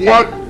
What?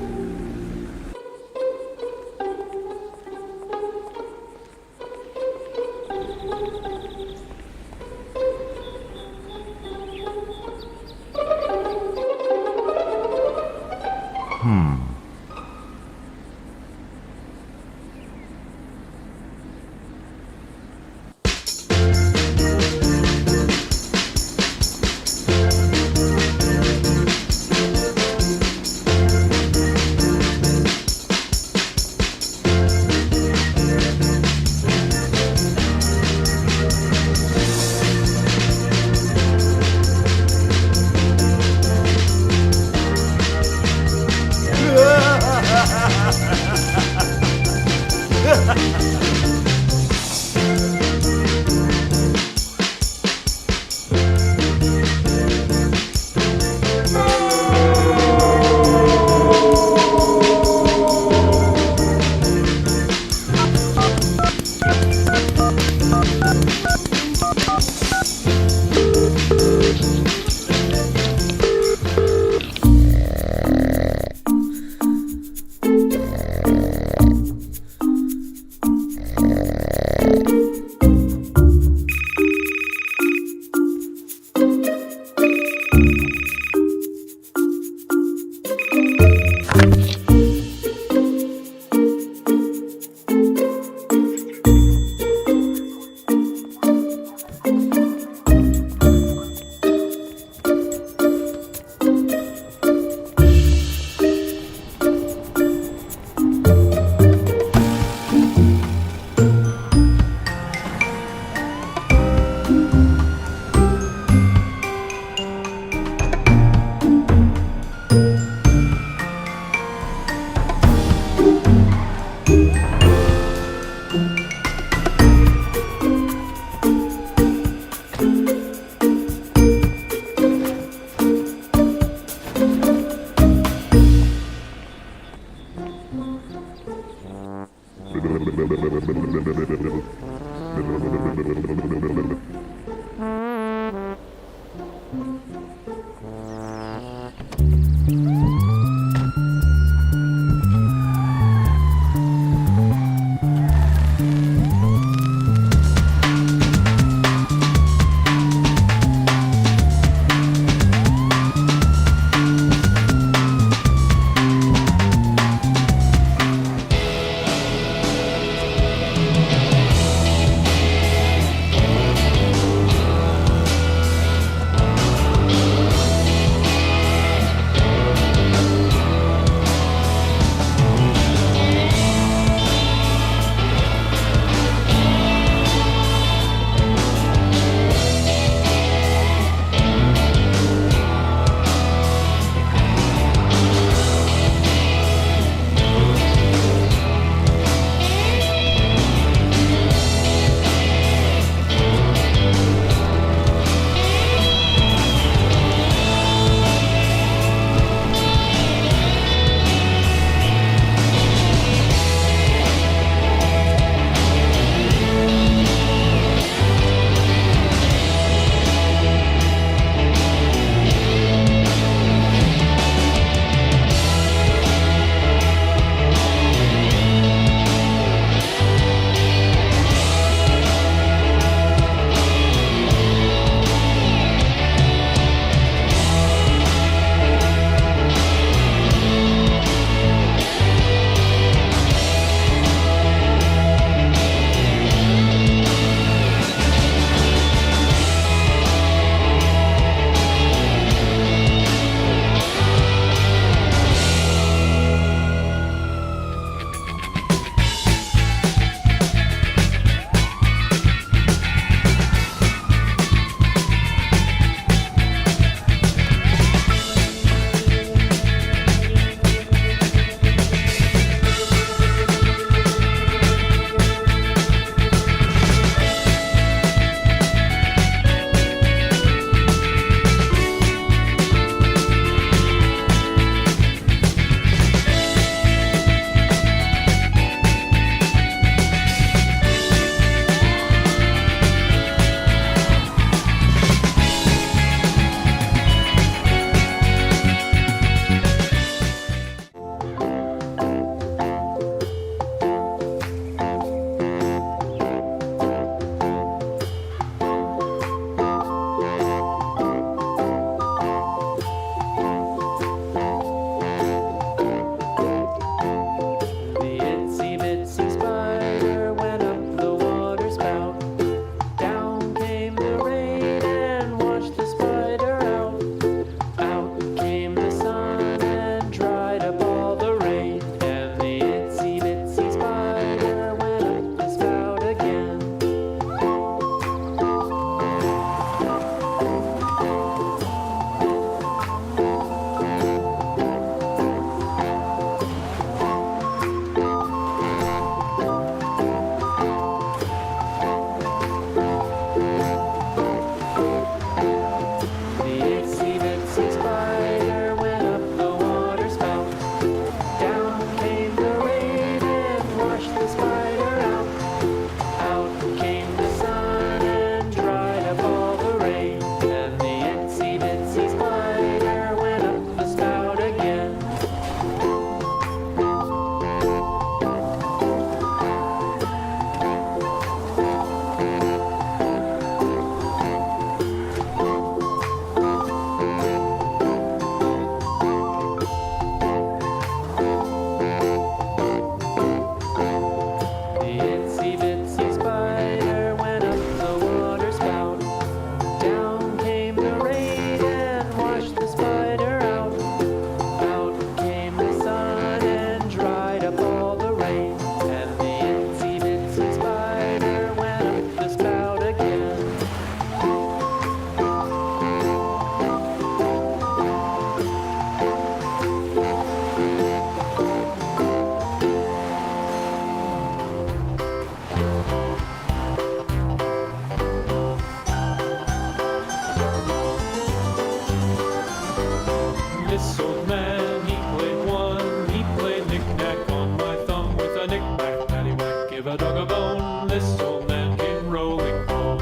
This old man, he played one. He played knick-knack on my thumb with a knick-knack, paddywhack, give a dog a bone. This old man came rolling home.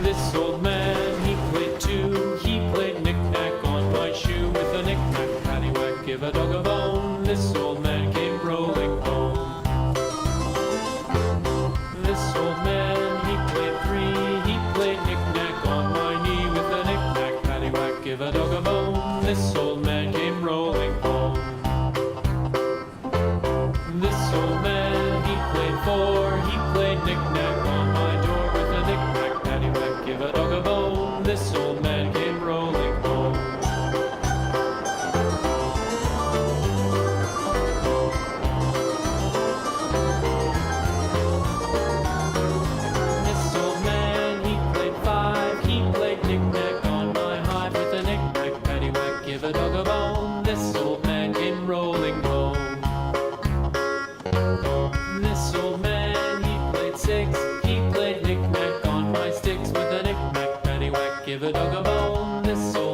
This old man, he played two. He played knick-knack on my shoe with a knick-knack, paddywhack, give a dog a bone. This old man came rolling home. This old man, he played three. He played knick-knack on my knee with a knick-knack, paddywhack, give a dog a bone. This old man came rolling home. This old man, he played four. He played knick-knack on my door with a knick-knack, paddywhack, give a dog a bone. This old man came rolling home. This old man, he played five. He played knick-knack on my hive with a knick-knack, paddywhack, give a dog a bone. This old man came rolling home. This old man, he played six. He played knick-knack on my sticks with a knick-knack, paddywhack, give a dog a bone. This old